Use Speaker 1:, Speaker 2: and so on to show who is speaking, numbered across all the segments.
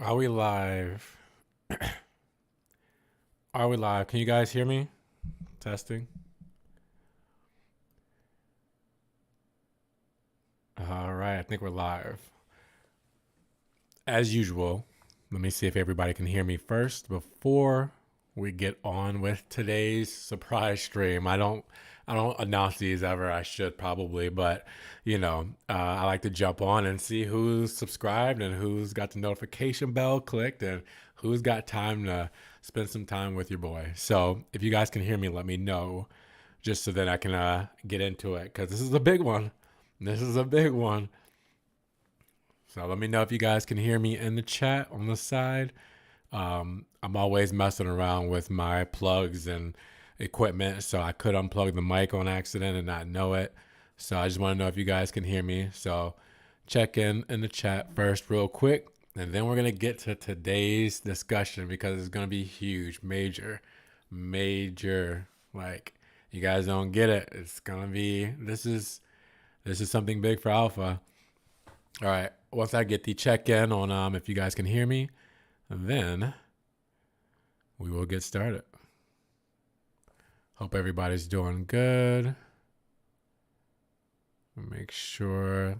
Speaker 1: Are we live? Are we live? Can you guys hear me? Testing. All right, I think we're live. As usual, let me see if everybody can hear me first before we get on with today's surprise stream. I don't announce these ever. I should probably, but I like to jump on and see who's subscribed and who's got the notification bell clicked and who's got time to spend some time with your boy. So if you guys can hear me, let me know just so that I can get into it because this is a big one. This is a big one. So let me know if you guys can hear me in the chat on the side. I'm always messing around with my plugs and equipment, so I could unplug the mic on accident and not know it. So I just want to know if you guys can hear me. So check in the chat first real quick, and then we're going to get to today's discussion because it's going to be huge, major. Like, you guys don't get it. It's going to be, this is something big for Alpha. All right. Once I get the check in on if you guys can hear me, then we will get started. Hope everybody's doing good. Make sure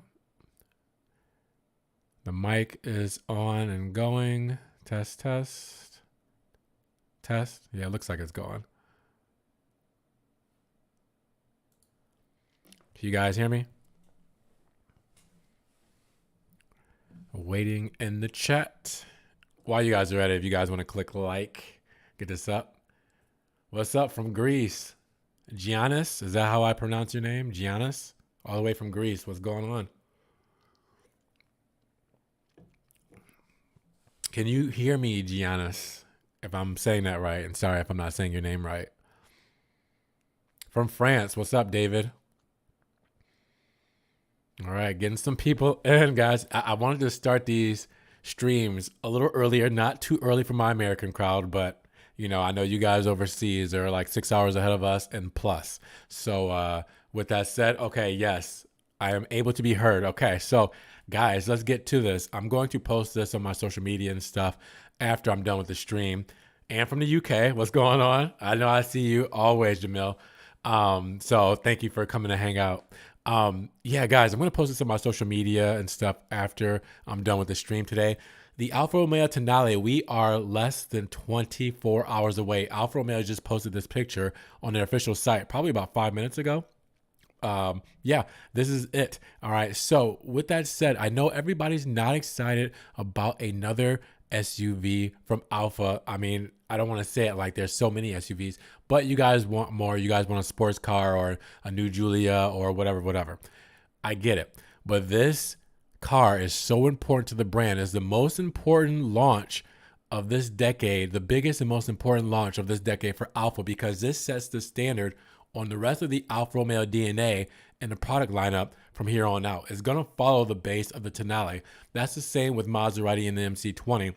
Speaker 1: the mic is on and going. Test. Yeah, it looks like it's going. Can you guys hear me? Waiting in the chat. While you guys are at it, if you guys want to click like, get this up. What's up from Greece? Giannis, is that how I pronounce your name? Giannis? All the way from Greece. What's going on? Can you hear me, Giannis? If I'm saying that right, and sorry if I'm not saying your name right. From France, what's up, David? All right, getting some people in, guys. I wanted to start these streams a little earlier, not too early for my American crowd, but I know you guys overseas are like 6 hours ahead of us and plus. So with that said, okay, yes, I am able to be heard. Okay, so guys, let's get to this. I'm going to post this on my social media and stuff after I'm done with the stream. And from the UK, what's going on? I know I see you always, Jamil. So thank you for coming to hang out. Yeah, guys, I'm going to post this on my social media and stuff after I'm done with the stream today. The Alfa Romeo Tonale, we are less than 24 hours away. Alfa Romeo just posted this picture on their official site probably about 5 minutes ago. Yeah, this is it. All right. So with that said, I know everybody's not excited about another SUV from Alfa. I mean, I don't want to say it like there's so many SUVs, but you guys want more. You guys want a sports car or a new Giulia or whatever. I get it. But this car is so important to the brand. It's the most important launch of this decade, the biggest and most important launch of this decade for Alfa, because this sets the standard on the rest of the Alfa Romeo DNA and the product lineup from here on out. It's going to follow the base of the Tonale. That's the same with Maserati and the MC20,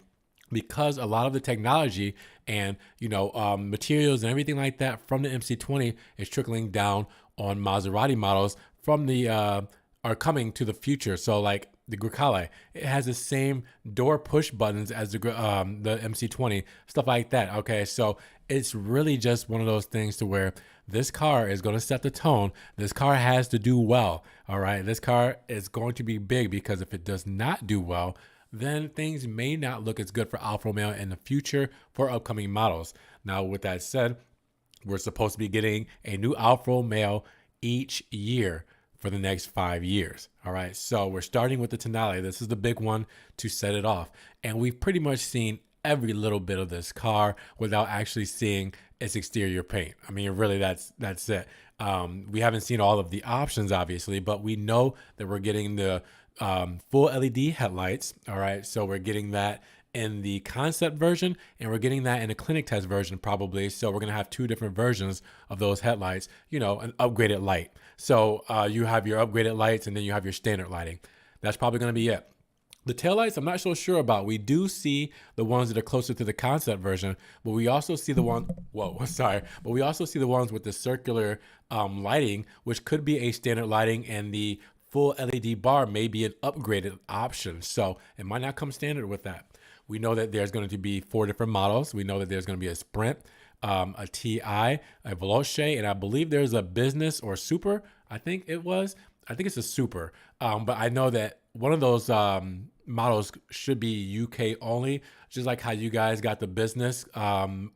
Speaker 1: because a lot of the technology and materials and everything like that from the MC20 is trickling down on Maserati models from the are coming to the future. So like the Grecale, it has the same door push buttons as the MC20, stuff like that. Okay, so it's really just one of those things to where this car is going to set the tone. This car has to do well. All right, this car is going to be big, because if it does not do well, then things may not look as good for Alfa Romeo in the future for upcoming models. Now, with that said, we're supposed to be getting a new Alfa Romeo each year for the next 5 years. All right, so we're starting with the Tonale. This is the big one to set it off. And we've pretty much seen every little bit of this car without actually seeing its exterior paint. I mean, really, that's it. We haven't seen all of the options, obviously, but we know that we're getting the full LED headlights. All right, so we're getting that in the concept version, and we're getting that in a clinic test version probably. So we're gonna have two different versions of those headlights, an upgraded light. So you have your upgraded lights, and then you have your standard lighting. That's probably gonna be it. The taillights, I'm not so sure about. We do see the ones that are closer to the concept version, but we also see the one, but we also see the ones with the circular lighting, which could be a standard lighting, and the full LED bar may be an upgraded option. So it might not come standard with that. We know that there's going to be 4 different models. We know that there's going to be a Sprint, a TI, a Veloce, and I believe there's a Business or Super. I think it's a Super. But I know that one of those models should be UK only, just like how you guys got the Business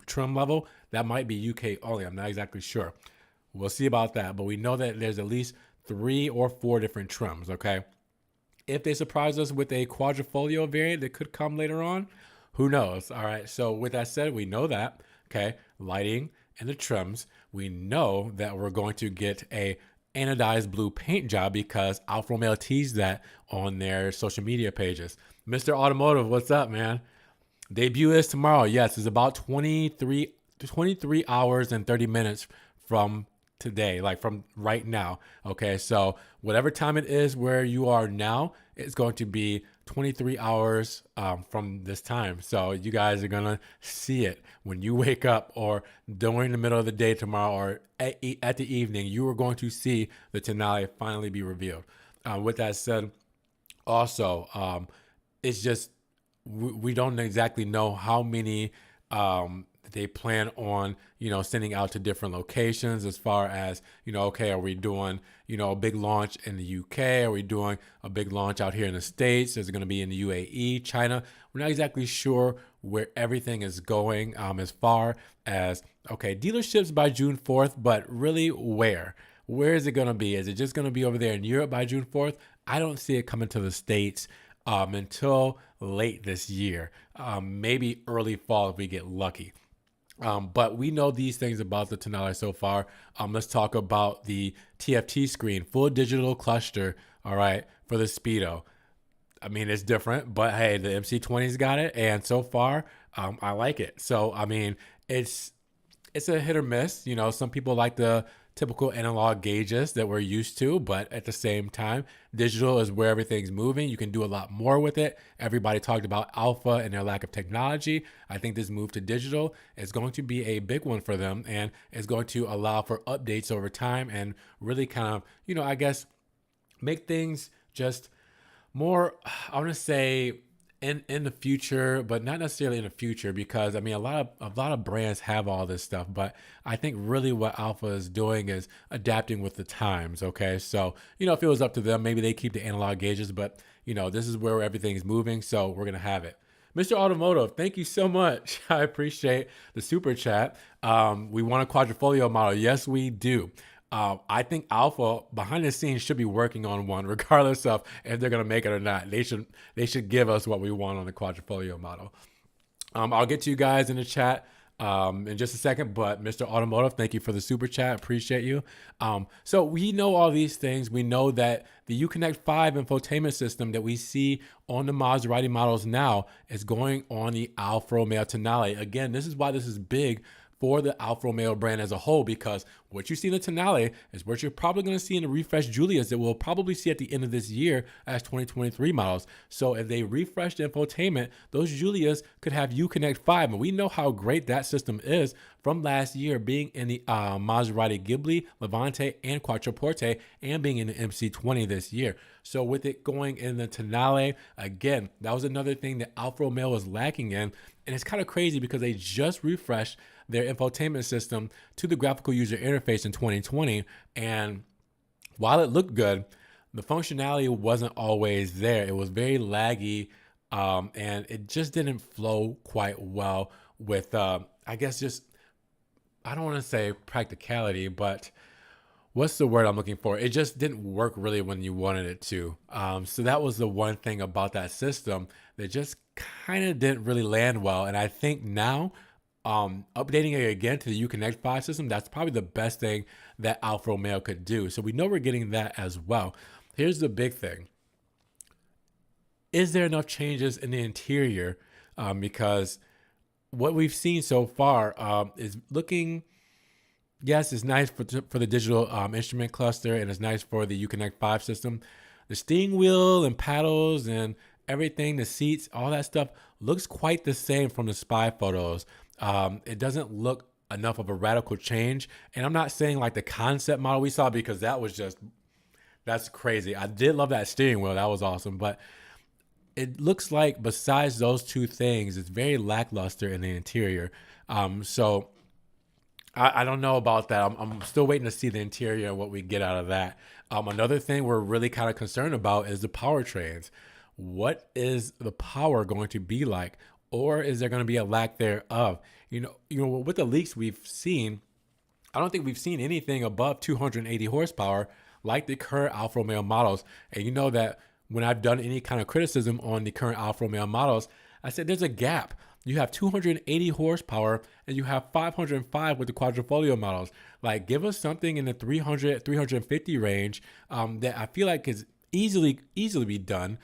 Speaker 1: trim level. That might be UK only. I'm not exactly sure. We'll see about that. But we know that there's at least 3 or 4 different trims, okay? If they surprise us with a quadrifolio variant that could come later on, who knows? All right. So with that said, we know that, okay, lighting and the trims, we know that we're going to get a anodized blue paint job because Alfa Romeo teased that on their social media pages. Mr. Automotive, what's up, man? Debut is tomorrow. Yes, it's about 23 hours and 30 minutes from today, like from right now. Okay, so whatever time it is where you are now, it's going to be 23 hours from this time. So you guys are gonna see it when you wake up or during the middle of the day tomorrow or at the evening. You are going to see the Tonale finally be revealed. With that said, also, it's just we don't exactly know how many they plan on, sending out to different locations as far as, okay, are we doing, a big launch in the UK? Are we doing a big launch out here in the States? Is it going to be in the UAE, China? We're not exactly sure where everything is going as far as, okay, dealerships by June 4th, but really where? Where is it going to be? Is it just going to be over there in Europe by June 4th? I don't see it coming to the States until late this year, maybe early fall if we get lucky. But we know these things about the Tonale so far. Let's talk about the TFT screen, full digital cluster, all right, for the Speedo. I mean, it's different, but hey, the MC20's got it, and so far, I like it. So, I mean, it's a hit or miss. Some people like the typical analog gauges that we're used to, but at the same time, digital is where everything's moving. You can do a lot more with it. Everybody talked about Alpha and their lack of technology. I think this move to digital is going to be a big one for them, and it's going to allow for updates over time and really kind of, I guess, make things just more, I want to say, in the future, but not necessarily in the future, because I mean a lot of brands have all this stuff, but I think really what Alpha is doing is adapting with the times. Okay, so if it was up to them, maybe they keep the analog gauges, but this is where everything's moving, so we're gonna have it. Mr. Automotive, thank you so much. I appreciate the super chat. We want a quadrifolio model. Yes, we do. I think Alpha behind the scenes should be working on one, regardless of if they're gonna make it or not. They should give us what we want on the quadrifolio model. I'll get to you guys in the chat in just a second, but Mr. Automotive, thank you for the super chat. Appreciate you. So we know all these things. We know that the Uconnect 5 infotainment system that we see on the Maserati models now is going on the Alfa Romeo Tonale. Again, this is why this is big for the Alfa Romeo brand as a whole, because what you see in the Tonale is what you're probably going to see in the refreshed Giulias that we'll probably see at the end of this year as 2023 models. So if they refresh the infotainment, those Giulias could have Uconnect 5, and we know how great that system is from last year, being in the Maserati Ghibli, Levante, and Quattroporte, and being in the MC20 this year. So with it going in the Tonale, again, that was another thing that Alfa Romeo was lacking in, and it's kind of crazy because they just refreshed their infotainment system to the graphical user interface in 2020. And while it looked good, the functionality wasn't always there. It was very laggy, and it just didn't flow quite well with, I guess, just, I don't want to say practicality, but what's the word I'm looking for? It just didn't work really when you wanted it to. So that was the one thing about that system that just kind of didn't really land well. And I think now, updating it again to the Uconnect 5 system, that's probably the best thing that Alfa Romeo could do. So we know we're getting that as well. Here's the big thing. Is there enough changes in the interior? Because what we've seen so far is looking, yes, it's nice for the digital instrument cluster, and it's nice for the Uconnect 5 system. The steering wheel and paddles and everything, the seats, all that stuff looks quite the same from the spy photos. It doesn't look enough of a radical change. And I'm not saying like the concept model we saw, because that's crazy. I did love that steering wheel. That was awesome. But it looks like besides those two things, it's very lackluster in the interior. So I don't know about that. I'm still waiting to see the interior and what we get out of that. Another thing we're really kind of concerned about is the powertrains. What is the power going to be like, or is there going to be a lack thereof? With the leaks we've seen, I don't think we've seen anything above 280 horsepower like the current Alfa Romeo models. And you know that when I've done any kind of criticism on the current Alfa Romeo models, I said there's a gap. You have 280 horsepower and you have 505 with the quadrifoglio models. Like, give us something in the 300, 350 range that I feel like is easily be done.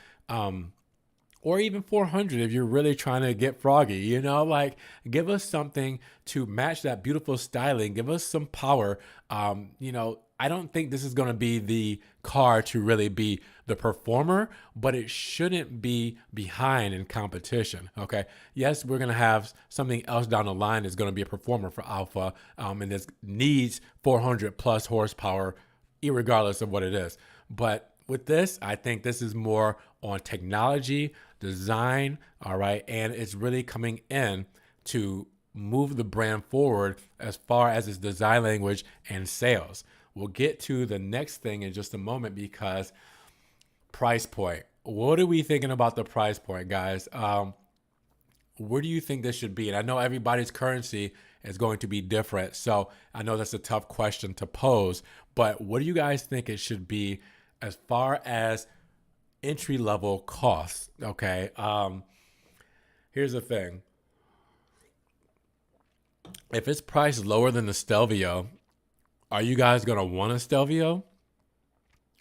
Speaker 1: Or even 400 if you're really trying to get froggy, like give us something to match that beautiful styling. Give us some power. I don't think this is going to be the car to really be the performer, but it shouldn't be behind in competition. Okay. Yes, we're going to have something else down the line that's going to be a performer for Alfa, and this needs 400 plus horsepower, irregardless of what it is. But with this, I think this is more on technology, design, all right, and it's really coming in to move the brand forward as far as its design language and sales. We'll get to the next thing in just a moment because price point. What are we thinking about the price point, guys? Where do you think this should be? And I know everybody's currency is going to be different, so I know that's a tough question to pose, but what do you guys think it should be as far as entry level costs? Okay. Here's the thing. If it's priced lower than the Stelvio, are you guys going to want a Stelvio?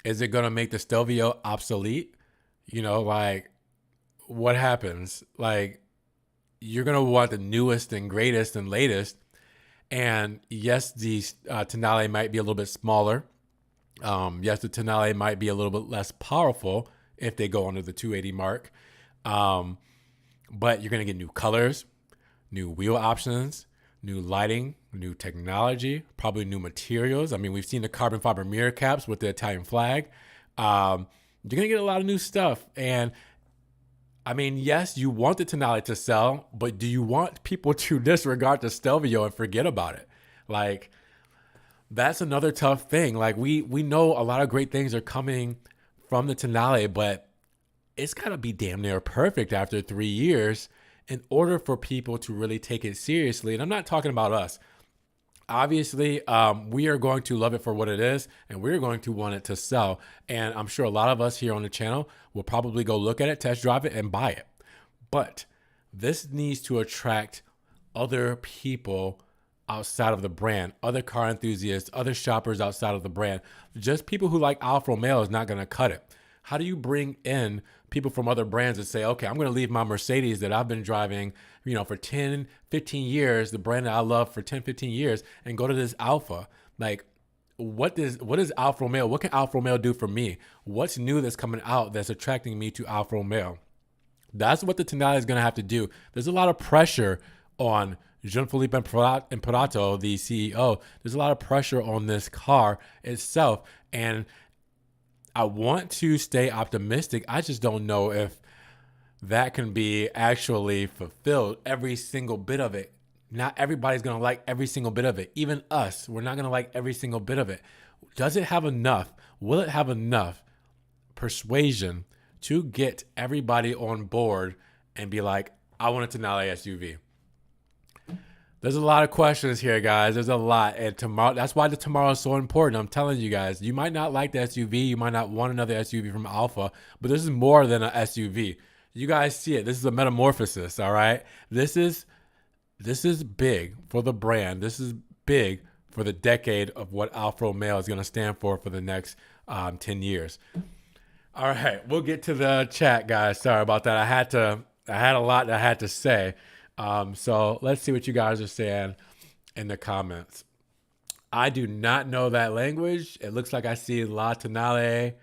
Speaker 1: Is it going to make the Stelvio obsolete? What happens? Like, you're going to want the newest and greatest and latest. And yes, the Tonale might be a little bit smaller. Yes, the Tonale might be a little bit less powerful if they go under the 280 mark. But you're going to get new colors, new wheel options, new lighting, new technology, probably new materials. I mean, we've seen the carbon fiber mirror caps with the Italian flag. You're going to get a lot of new stuff. And I mean, yes, you want the Tonale to sell, but do you want people to disregard the Stelvio and forget about it? Like, that's another tough thing. Like, we know a lot of great things are coming from the Tonale, but it's got to be damn near perfect after 3 years in order for people to really take it seriously. And I'm not talking about us. Obviously, we are going to love it for what it is, and we're going to want it to sell. And I'm sure a lot of us here on the channel will probably go look at it, test drive it, and buy it. But this needs to attract other people outside of the brand, other car enthusiasts, other shoppers outside of the brand. Just people who like Alfa Romeo is not going to cut it. How do you bring in people from other brands and say, okay, I'm going to leave my Mercedes that I've been driving, for 10, 15 years, the brand that I love for 10, 15 years, and go to this Alfa? Like, what is Alfa Romeo? What can Alfa Romeo do for me? What's new that's coming out that's attracting me to Alfa Romeo? That's what the Tonale is going to have to do. There's a lot of pressure on Gianfilippo Imperato, the CEO. There's a lot of pressure on this car itself. And I want to stay optimistic. I just don't know if that can be actually fulfilled, every single bit of it. Not everybody's going to like every single bit of it. Even us, we're not going to like every single bit of it. Does it have enough? Will it have enough persuasion to get everybody on board and be like, I want a Tonale SUV? There's a lot of questions here, guys. There's a lot. And tomorrow, that's why the tomorrow is so important. I'm telling you guys, you might not like the SUV. You might not want another SUV from Alfa, but this is more than an SUV. You guys see it. This is a metamorphosis, all right? This is big for the brand. This is big for the decade of what Alfa Romeo is going to stand for the next 10 years. All right, we'll get to the chat, guys. Sorry about that. I had a lot that I had to say. So let's see what you guys are saying in the comments. I do not know that language. It looks like I see La Tonale,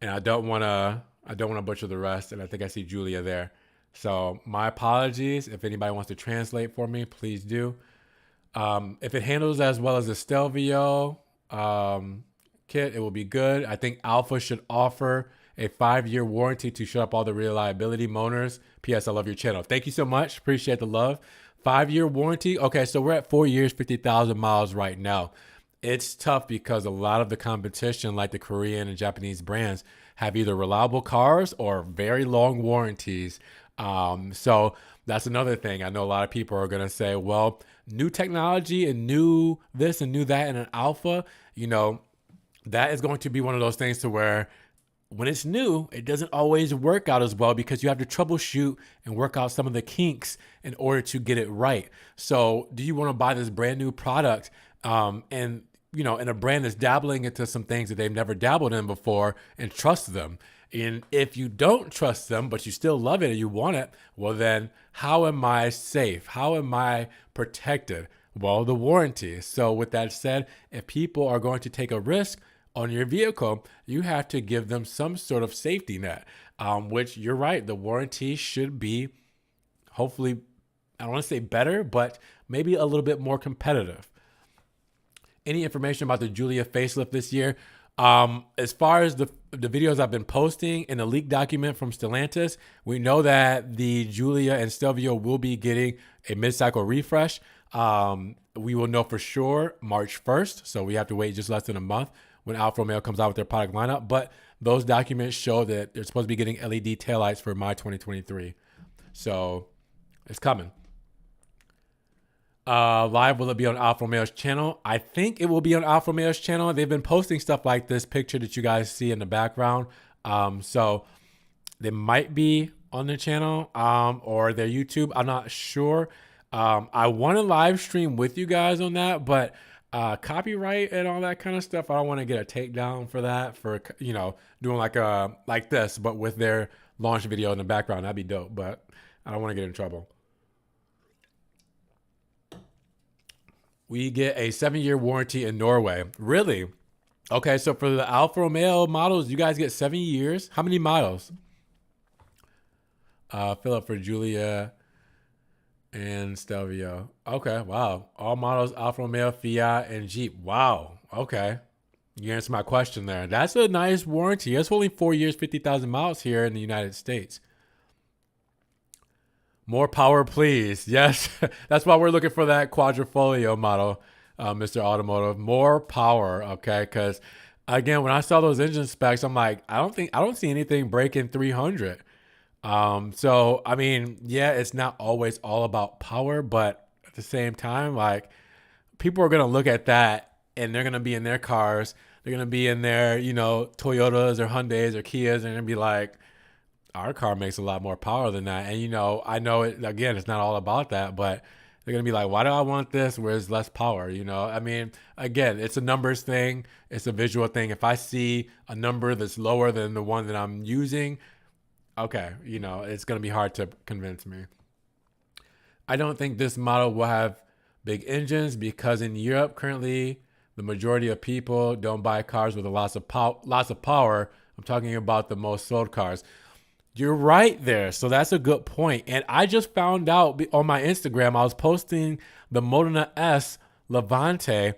Speaker 1: and I don't want to butcher the rest. And I think I see Julia there. So my apologies. If anybody wants to translate for me, please do. If it handles as well as the Stelvio kit, it will be good. I think Alfa should offer a 5-year warranty to shut up all the reliability moaners. P.S. I love your channel. Thank you so much. Appreciate the love. 5-year warranty. Okay, so we're at 4 years, 50,000 miles right now. It's tough because a lot of the competition, like the Korean and Japanese brands, have either reliable cars or very long warranties. So that's another thing. I know a lot of people are going to say, well, new technology and new this and new that in an Alpha, that is going to be one of those things to where when it's new, it doesn't always work out as well because you have to troubleshoot and work out some of the kinks in order to get it right. So do you want to buy this brand new product and in a brand that's dabbling into some things that they've never dabbled in before and trust them? And if you don't trust them, but you still love it and you want it, well, then how am I safe? How am I protected? Well, the warranty. So with that said, if people are going to take a risk on your vehicle, you have to give them some sort of safety net, which you're right. The warranty should be hopefully, I don't want to say better, but maybe a little bit more competitive. Any information about the Giulia facelift this year? As far as the videos I've been posting in the leak document from Stellantis, we know that the Giulia and Stelvio will be getting a mid-cycle refresh. We will know for sure March 1st, so we have to wait just less than a month when Alfa Romeo comes out with their product lineup. But those documents show that they're supposed to be getting LED taillights for May 2023. So it's coming. Live, will it be on Alfa Romeo's channel? I think it will be on Alfa Romeo's channel. They've been posting stuff like this picture that you guys see in the background. So they might be on their channel or their YouTube. I'm not sure. I want to live stream with you guys on that, but copyright and all that kind of stuff, I don't want to get a takedown for that, for doing like this, but with their launch video in the background. That'd be dope, but I don't want to get in trouble. We get a 7-year warranty in Norway. Really? Okay, so for the Alfa Romeo models, you guys get 7 years. How many models? Fill up for Giulia and Stelvio. Okay, wow. All models, Alfa Romeo, Fiat, and Jeep. Wow. Okay. You answered my question there. That's a nice warranty. It's only 4 years, 50,000 miles here in the United States. More power, please. Yes, that's why we're looking for that quadrifolio model, Mr. Automotive. More power, okay? Because again, when I saw those engine specs, I'm like, I don't see anything breaking 300. So I mean, yeah, it's not always all about power, but at the same time, like people are gonna look at that and they're gonna be in their cars, they're gonna be in their Toyotas or Hyundais or Kias, and they're gonna be like, our car makes a lot more power than that. And, I know it, again, it's not all about that, but they're going to be like, why do I want this where it's less power? I mean, again, it's a numbers thing. It's a visual thing. If I see a number that's lower than the one that I'm using, okay, it's going to be hard to convince me. I don't think this model will have big engines because in Europe, currently, the majority of people don't buy cars with lots of power. I'm talking about the most sold cars. You're right there. So that's a good point. And I just found out on my Instagram, I was posting the Modena S Levante.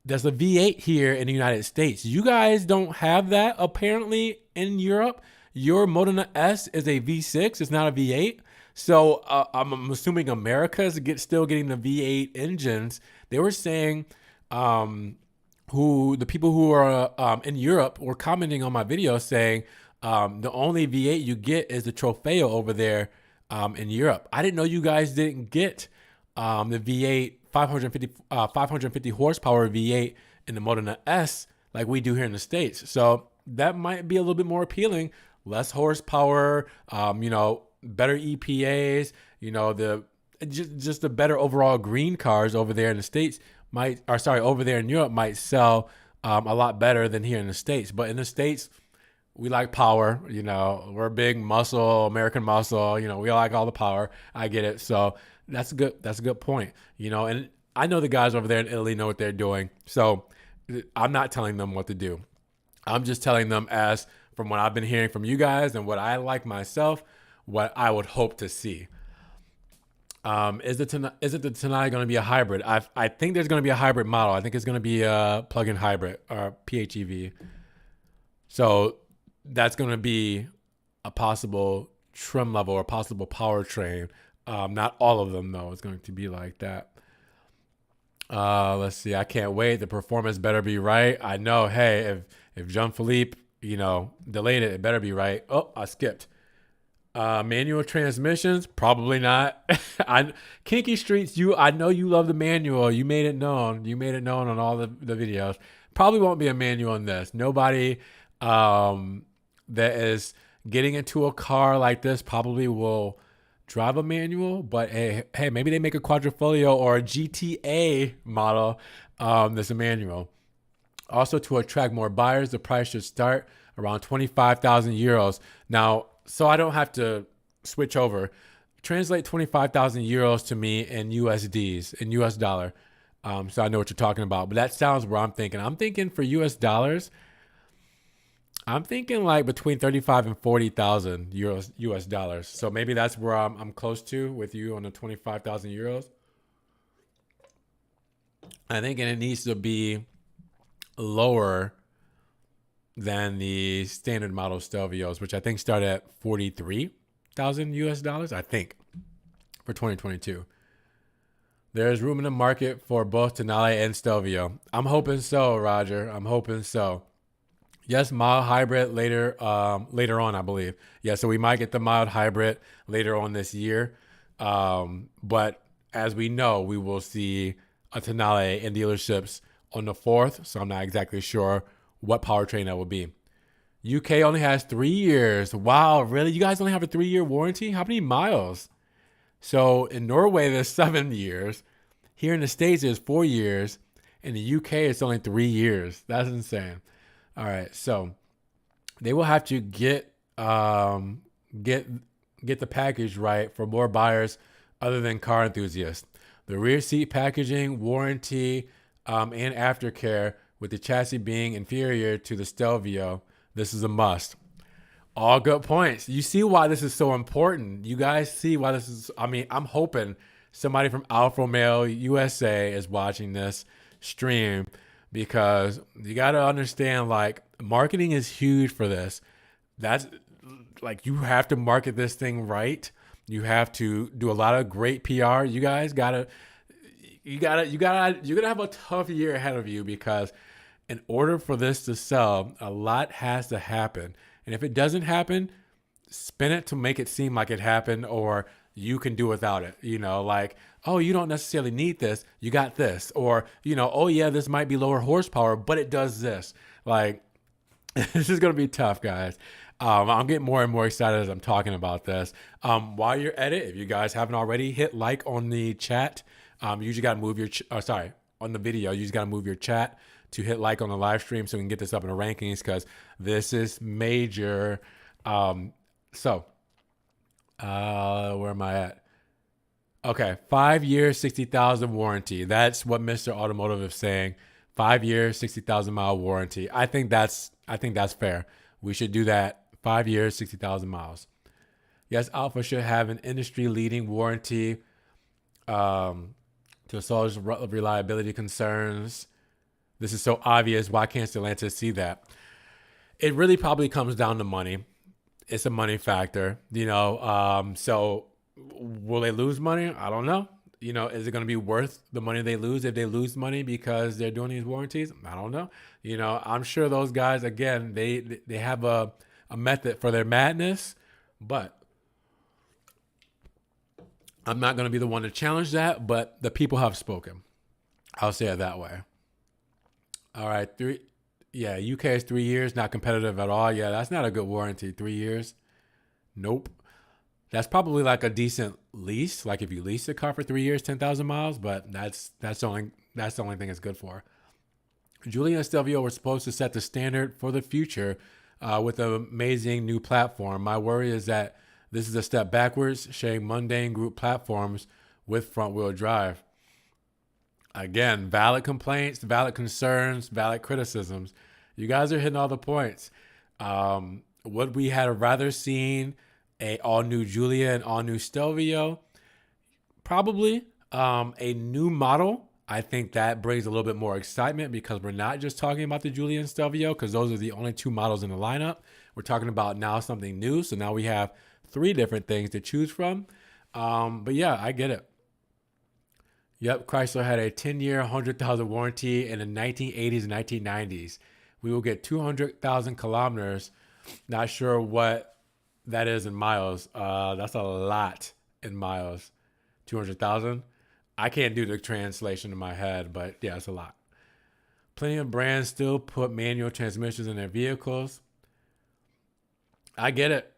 Speaker 1: There's a V8 here in the United States. You guys don't have that apparently in Europe. Your Modena S is a V6. It's not a V8. So I'm assuming America is still getting the V8 engines. They were saying the people who are in Europe were commenting on my video saying, the only V8 you get is the Trofeo over there in Europe. I didn't know you guys didn't get the V8 550 horsepower V8 in the Modena S like we do here in the States. So that might be a little bit more appealing. Less horsepower, better EPAs, just the better overall green cars over there in the States over there in Europe might sell a lot better than here in the States. But in the States, we like power, we're big muscle, American muscle, we like all the power. I get it. So that's a good point, and I know the guys over there in Italy know what they're doing. So I'm not telling them what to do. I'm just telling them as from what I've been hearing from you guys and what I like myself, what I would hope to see. Is it the Tonale going to be a hybrid? I think there's going to be a hybrid model. I think it's going to be a plug-in hybrid or PHEV. So that's going to be a possible trim level or possible powertrain. Not all of them though. It's going to be like that. Let's see. I can't wait. The performance better be right. I know. Hey, if Jean Philippe, delayed it, it better be right. Oh, I skipped. Manual transmissions, probably not. Kinky Streets, I know you love the manual. You made it known. You made it known on all the videos. Probably won't be a manual in this. Nobody that is getting into a car like this probably will drive a manual. But hey, maybe they make a Quadrifoglio or a GTA model that's a manual. Also, to attract more buyers, the price should start around 25,000 euros. Now, so I don't have to switch over. Translate 25,000 euros to me in USDs, in US dollar. So I know what you're talking about. But that sounds where I'm thinking. I'm thinking for US dollars, I'm thinking like between 35 and 40,000 euros, US dollars. So maybe that's where I'm close to with you on the 25,000 euros. I think it needs to be lower than the standard model Stelvios, which I think start at 43,000 US dollars, I think, for 2022. There's room in the market for both Tonale and Stelvio. I'm hoping so, Roger. I'm hoping so. Yes, mild hybrid later on, I believe. Yeah, so we might get the mild hybrid later on this year. But as we know, we will see a Tonale in dealerships on the 4th, so I'm not exactly sure what powertrain that will be. UK only has 3 years. Wow, really? You guys only have a 3-year warranty? How many miles? So in Norway, there's 7 years. Here in the States, there's 4 years. In the UK, it's only 3 years. That's insane. All right, so they will have to get the package right for more buyers other than car enthusiasts. The rear seat packaging, warranty, and aftercare, with the chassis being inferior to the Stelvio, this is a must. All good points. You see why this is so important. You guys see why this is. I mean, I'm hoping somebody from Alfa Romeo USA is watching this stream, because you got to understand, like, marketing is huge for this. That's like, you have to market this thing right. You have to do a lot of great PR. You guys you're gonna have a tough year ahead of you, because in order for this to sell, a lot has to happen. And if it doesn't happen, spin it to make it seem like it happened, or you can do without it. Like, oh, you don't necessarily need this. You got this. Or, oh yeah, this might be lower horsepower, but it does this. Like, this is going to be tough, guys. I'm getting more and more excited as I'm talking about this. While you're at it, if you guys haven't already, hit like on the chat. You usually got to move your, on the video, you just got to move your chat to hit like on the live stream so we can get this up in the rankings, because this is major. Where am I at? Okay, 5 years, 60,000 warranty. That's what Mr. Automotive is saying. 5 years, 60,000 mile warranty. I think that's fair. We should do that. 5 years, 60,000 miles. Yes, Alfa should have an industry-leading warranty to solve reliability concerns. This is so obvious. Why can't Stellantis see that? It really probably comes down to money. It's a money factor, so will they lose money? I don't know. Is it going to be worth the money they lose if they lose money because they're doing these warranties? I don't know. I'm sure those guys, again, they have a method for their madness, but I'm not going to be the one to challenge that, but the people have spoken. I'll say it that way. All right. UK is 3 years, not competitive at all. Yeah, that's not a good warranty. 3 years. Nope. That's probably like a decent lease. Like if you lease a car for 3 years, 10,000 miles, but that's the only thing it's good for. Julia and Stelvio were supposed to set the standard for the future with an amazing new platform. My worry is that this is a step backwards, sharing mundane group platforms with front-wheel drive. Again, valid complaints, valid concerns, valid criticisms. You guys are hitting all the points. Would we have rather seen a all-new Giulia and all-new Stelvio? Probably. A new model, I think that brings a little bit more excitement, because we're not just talking about the Giulia and Stelvio, because those are the only two models in the lineup. We're talking about now something new. So now we have three different things to choose from. But yeah, I get it. Yep, Chrysler had a 10-year, 100,000 warranty in the 1980s and 1990s. We will get 200,000 kilometers. Not sure what that is in miles. That's a lot in miles. 200,000. I can't do the translation in my head, but yeah, it's a lot. Plenty of brands still put manual transmissions in their vehicles. I get it.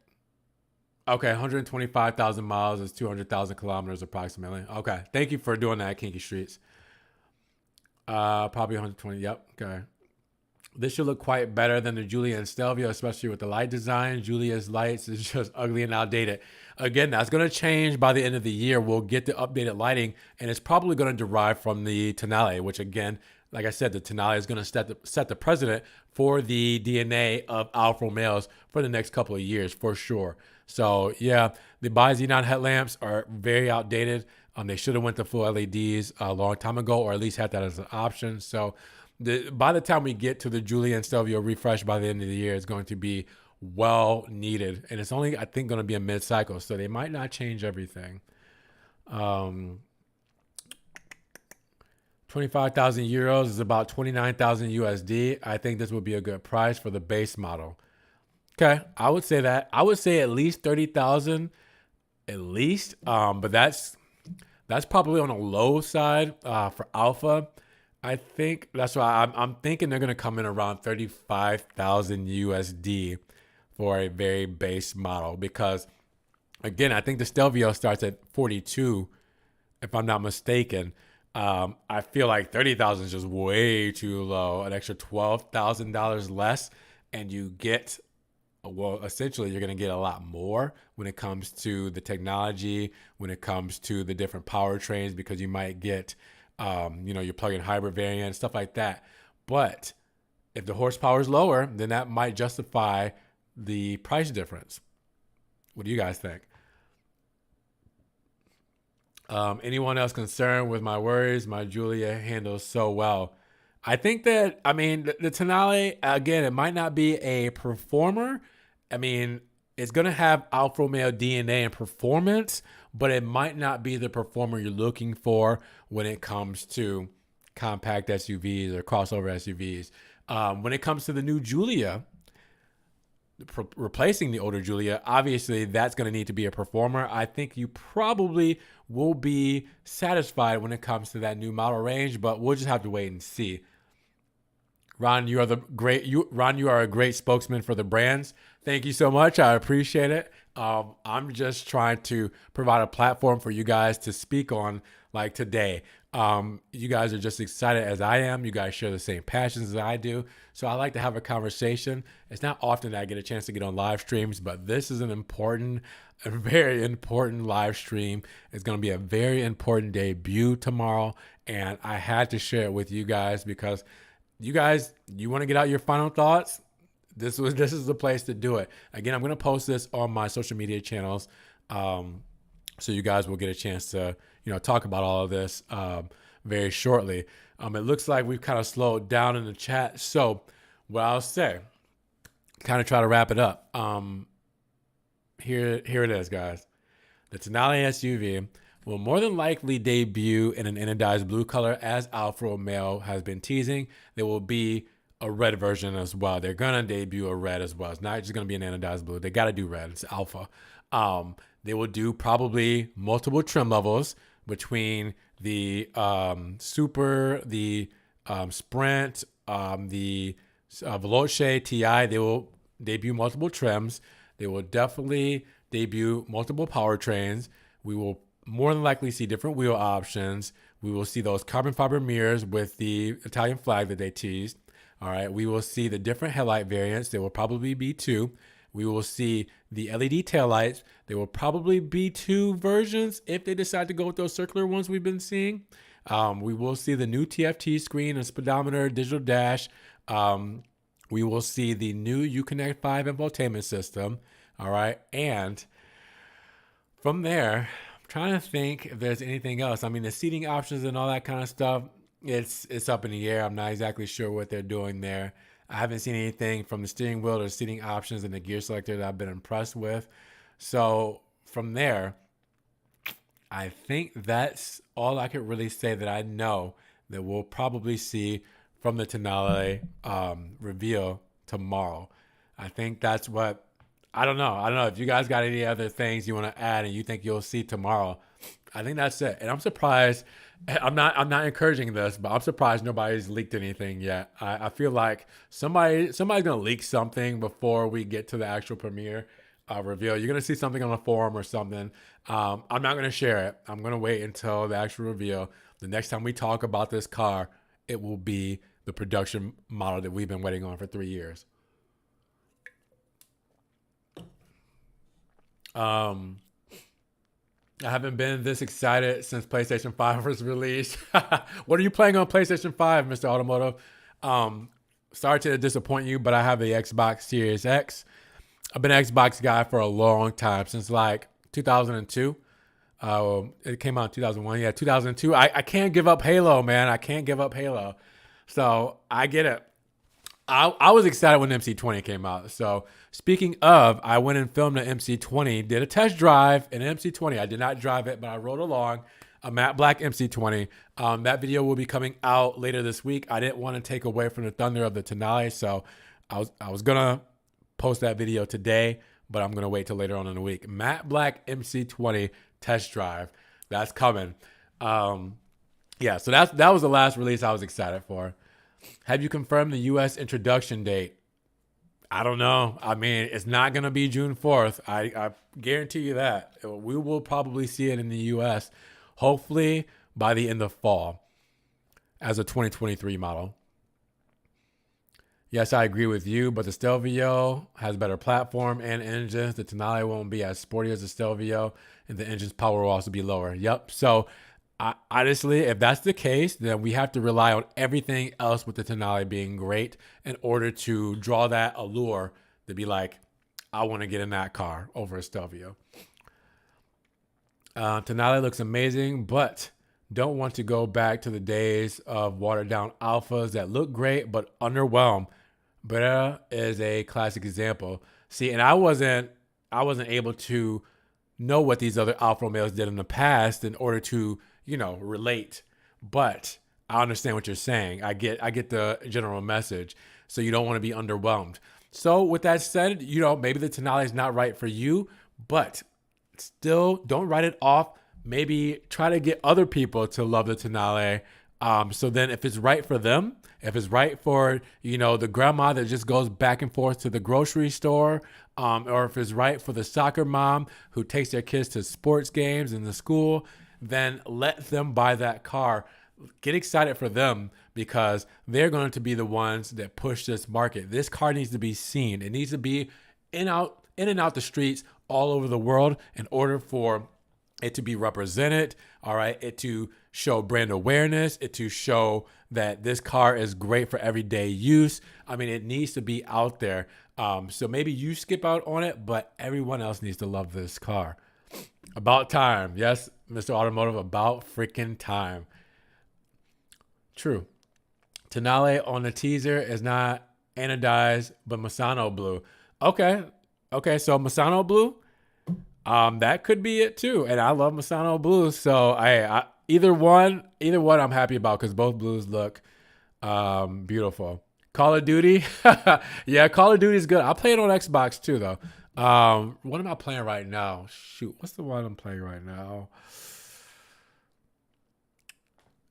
Speaker 1: Okay, 125,000 miles is 200,000 kilometers approximately. Okay, thank you for doing that, Kinky Streets. Probably 120. Yep. Okay. This should look quite better than the Giulia and Stelvio, especially with the light design. Giulia's lights is just ugly and outdated. Again, that's going to change by the end of the year. We'll get the updated lighting, and it's probably going to derive from the Tonale, which again, like I said, the Tonale is going to set the precedent for the DNA of Alfa Romeos for the next couple of years, for sure. So yeah, the bi-xenon headlamps are very outdated. They should have went to full LEDs a long time ago, or at least had that as an option. So by the time we get to the Giulia and Stelvio refresh by the end of the year, it's going to be well needed. And it's only, I think, going to be a mid-cycle, so they might not change everything. 25,000 euros is about 29,000 USD. I think this would be a good price for the base model. Okay, I would say that. I would say at least 30,000, at least. But that's probably on the low side for Alpha. I think that's why I'm thinking they're gonna come in around 35,000 USD for a very base model, because again, I think the Stelvio starts at 42, if I'm not mistaken. I feel like 30,000 is just way too low. An extra $12,000 less, and you get, well, essentially you're going to get a lot more when it comes to the technology, when it comes to the different powertrains, because you might get, your plug-in hybrid variant, stuff like that. But if the horsepower is lower, then that might justify the price difference. What do you guys think? Anyone else concerned with my worries? My Giulia handles so well. I think that, I mean, the Tonale, again, it might not be a performer. I mean, it's going to have Alfa Romeo DNA and performance, but it might not be the performer you're looking for when it comes to compact SUVs or crossover SUVs. When it comes to the new Giulia, replacing the older Giulia, obviously that's going to need to be a performer. I think you probably will be satisfied when it comes to that new model range, but we'll just have to wait and see. Ron, you are a great spokesman for the brands. Thank you so much. I appreciate it. I'm just trying to provide a platform for you guys to speak on, like today. You guys are just excited as I am. You guys share the same passions as I do. So I like to have a conversation. It's not often that I get a chance to get on live streams, but this is a very important live stream. It's going to be a very important debut tomorrow. And I had to share it with you guys because you want to get out your final thoughts. This is the place to do it. Again, I'm going to post this on my social media channels. So you guys will get a chance to, talk about all of this very shortly. It looks like we've kind of slowed down in the chat. So what I'll say, kind of try to wrap it up. Here it is, guys. The Tonale SUV will more than likely debut in an anodized blue color, as Alfa Romeo has been teasing. There will be a red version as well. They're going to debut a red as well. It's not just going to be an anodized blue. They got to do red. It's Alfa. They will do probably multiple trim levels between the Super, the Sprint, the Veloce TI. They will debut multiple trims. They will definitely debut multiple powertrains. We will more than likely see different wheel options. We will see those carbon fiber mirrors with the Italian flag that they teased. All right. We will see the different headlight variants. There will probably be two. We will see the LED taillights. There will probably be two versions if they decide to go with those circular ones we've been seeing. We will see the new TFT screen and speedometer, digital dash. We will see the new Uconnect 5 infotainment system. All right. And from there, I'm trying to think if there's anything else. I mean, the seating options and all that kind of stuff, it's up in the air. I'm not exactly sure what they're doing there. I haven't seen anything from the steering wheel or seating options and the gear selector that I've been impressed with. So from there, I think that's all I could really say that I know that we'll probably see from the Tonale reveal tomorrow. I think that's what I don't know. I don't know if you guys got any other things you want to add and you think you'll see tomorrow. I think that's it. And I'm surprised. I'm not encouraging this, but I'm surprised nobody's leaked anything yet. I feel like somebody's gonna leak something before we get to the actual premiere reveal. You're gonna see something on a forum or something. I'm not gonna share it. I'm gonna wait until the actual reveal. The next time we talk about this car, it will be the production model that we've been waiting on for 3 years. I haven't been this excited since PlayStation 5 was released. What are you playing on PlayStation 5, Mr. Automotive? Sorry to disappoint you, but I have the Xbox Series X. I've been an Xbox guy for a long time, since like 2002. It came out in 2001. Yeah, 2002. I can't give up Halo, man. I can't give up Halo. So I get it. I was excited when MC20 came out. So speaking of, I went and filmed an MC20, did a test drive in an MC20. I did not drive it, but I rode along a matte black MC20. That video will be coming out later this week. I didn't want to take away from the thunder of the Tonale, so I was gonna post that video today, but I'm gonna wait till later on in the week. Matte black MC20 test drive, that's coming. Yeah, so that was the last release I was excited for. Have you confirmed the U.S. introduction date? I don't know. I mean, it's not going to be June 4th. I guarantee you that. We will probably see it in the U.S. hopefully by the end of fall as a 2023 model. Yes, I agree with you, but the Stelvio has better platform and engines. The Tonale won't be as sporty as the Stelvio, and the engine's power will also be lower. Yep. So honestly, if that's the case, then we have to rely on everything else with the Tonale being great in order to draw that allure to be like, I want to get in that car over a Stelvio. Tonale looks amazing, but don't want to go back to the days of watered down Alphas that look great but underwhelm. Brera is a classic example. See, and I wasn't able to know what these other Alfa Romeos did in the past in order to relate, but I understand what you're saying. I get the general message. So you don't want to be underwhelmed. So with that said, maybe the Tonale is not right for you, but still don't write it off. Maybe try to get other people to love the Tonale. So then if it's right for them, if it's right for, the grandma that just goes back and forth to the grocery store, or if it's right for the soccer mom who takes their kids to sports games in the school, then let them buy that car. Get excited for them because they're going to be the ones that push this market. This car needs to be seen. It needs to be in and out the streets all over the world in order for it to be represented, all right, it to show brand awareness, it to show that this car is great for everyday use. I mean, it needs to be out there. So maybe you skip out on it, but everyone else needs to love this car. About time. Yes, Mr. Automotive, about freaking time. True. Tonale on the teaser is not anodized, but Masano blue. Okay, so Masano blue, that could be it too. And I love Masano blue, so I either one I'm happy about because both blues look beautiful. Call of Duty, yeah, Call of Duty is good. I play it on Xbox too, though. What am I playing right now? Shoot, what's the one I'm playing right now?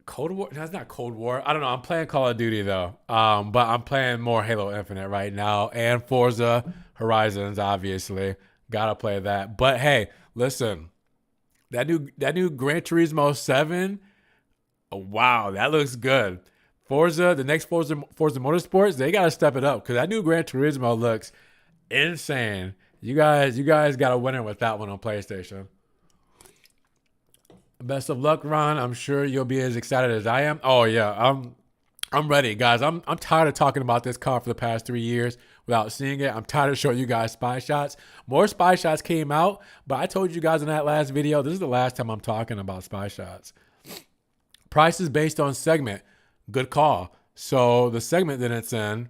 Speaker 1: Cold War? That's not Cold War. I don't know. I'm playing Call of Duty though. But I'm playing more Halo Infinite right now and Forza Horizons, obviously. Gotta play that. But hey, listen, that new Gran Turismo 7, oh, wow, that looks good. Forza, the next Forza Motorsports, they gotta step it up because that new Gran Turismo looks insane. You guys got a winner with that one on PlayStation. Best of luck, Ron. I'm sure you'll be as excited as I am. Oh yeah, I'm ready, guys. I'm tired of talking about this car for the past 3 years without seeing it. I'm tired of showing you guys spy shots. More spy shots came out, but I told you guys in that last video, this is the last time I'm talking about spy shots. Prices based on segment. Good call. So the segment that it's in,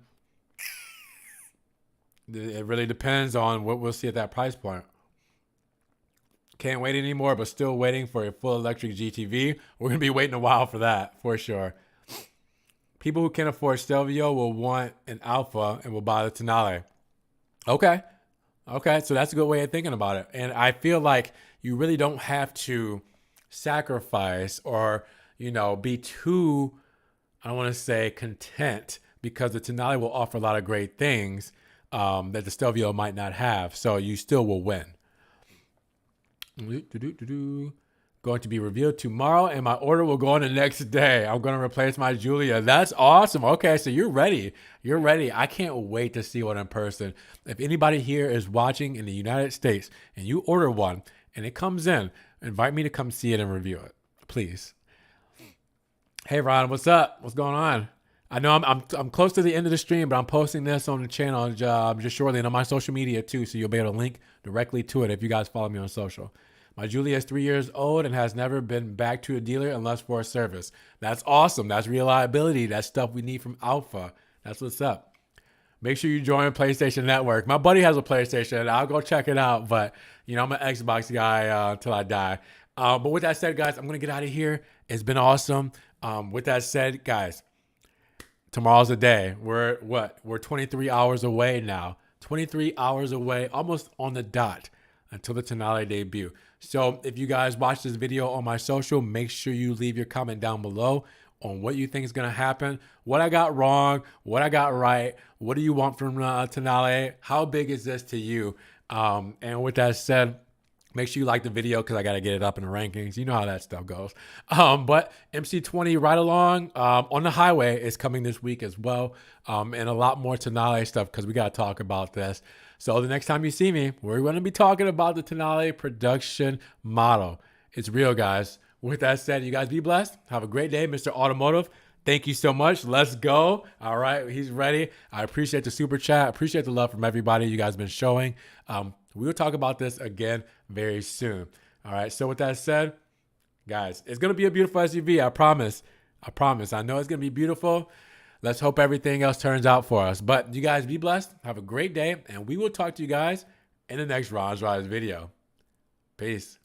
Speaker 1: It really depends on what we'll see at that price point. Can't wait anymore, but still waiting for a full electric GTV. We're going to be waiting a while for that, for sure. People who can afford Stelvio will want an Alfa and will buy the Tonale. Okay. Okay, so that's a good way of thinking about it. And I feel like you really don't have to sacrifice or, be too, I don't want to say content, because the Tonale will offer a lot of great things that the Stelvio might not have. So you still will win. Going to be revealed tomorrow, and my order will go on the next day. I'm going to replace my Giulia. That's awesome. Okay, so you're ready. You're ready. I can't wait to see one in person. If anybody here is watching in the United States and you order one and it comes in, invite me to come see it and review it, please. Hey, Ron, what's up? What's going on? I know I'm close to the end of the stream, but I'm posting this on the channel just shortly and on my social media too, so you'll be able to link directly to it if you guys follow me on social. My Giulia is 3 years old and has never been back to a dealer unless for a service. That's awesome. That's reliability. That's stuff we need from Alfa. That's what's up. Make sure you join PlayStation Network. My buddy has a PlayStation. I'll go check it out, but I'm an Xbox guy until I die. But with that said, guys, I'm going to get out of here. It's been awesome. With that said, guys, tomorrow's the day. We're 23 hours away now. 23 hours away, almost on the dot, until the Tonale debut. So if you guys watch this video on my social, make sure you leave your comment down below on what you think is going to happen, what I got wrong, what I got right, what do you want from Tonale, how big is this to you? And with that said, make sure you like the video because I got to get it up in the rankings. You know how that stuff goes. But MC20 Ride Along on the highway is coming this week as well. And a lot more Tonale stuff because we got to talk about this. So the next time you see me, we're going to be talking about the Tonale production model. It's real, guys. With that said, you guys be blessed. Have a great day, Mr. Automotive. Thank you so much. Let's go. All right, he's ready. I appreciate the super chat. I appreciate the love from everybody you guys been showing. We will talk about this again very soon. All right, so with that said, guys, it's going to be a beautiful SUV. I promise. I promise. I know it's going to be beautiful. Let's hope everything else turns out for us. But you guys be blessed. Have a great day. And we will talk to you guys in the next Ron's Rise video. Peace.